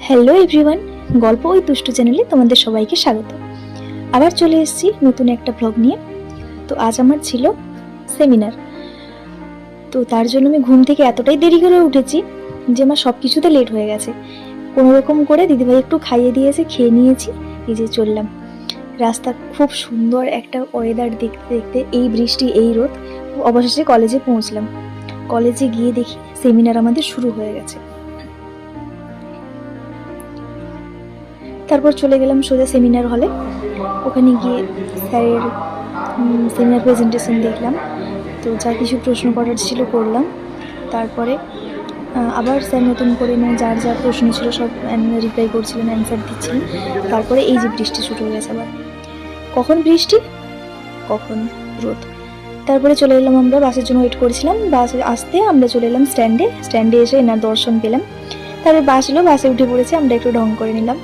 Hello everyone, গল্প ওই দুষ্টু চ্যানেলে তোমাদের সবাইকে স্বাগত। আবার চলে এসেছি নতুন একটা ব্লগ নিয়ে। তো আজ আমার ছিল সেমিনার, তো তার জন্য আমি ঘুম থেকে এতটাই দেরি করে উঠেছি যে আমার সব কিছুতে লেট হয়ে গেছে। কোনো রকম করে দিদিভাই একটু খাইয়ে দিয়েছে, খেয়ে নিয়েছি, এই যে চললাম। রাস্তা খুব সুন্দর একটা ওয়েদার দেখতে দেখতে, এই বৃষ্টি এই রোদ, অবশেষে কলেজে পৌঁছলাম। কলেজে গিয়ে দেখি সেমিনার আমাদের শুরু হয়ে গেছে। তারপর চলে গেলাম সোজা সেমিনার হলে। ওখানে গিয়ে স্যারের সেমিনার প্রেজেন্টেশন দেখলাম, তো যা কিছু প্রশ্ন করার ছিল করলাম। তারপরে আবার স্যার নতুন করে যার যা প্রশ্ন ছিল সব রিপ্লাই করছিলেন, অ্যান্সার দিচ্ছিলেন। তারপরে এই যে বৃষ্টি শুরু হয়ে গেছে আবার, কখন বৃষ্টি কখন রোদ। তারপরে চলে এলাম, আমরা বাসের জন্য ওয়েট করছিলাম। বাসে আসতে আমরা চলে এলাম স্ট্যান্ডে এসে এনার দর্শন পেলাম। তারপর বাস এলো, বাসে উঠে পড়েছি, আমরা একটু ঢং করে নিলাম।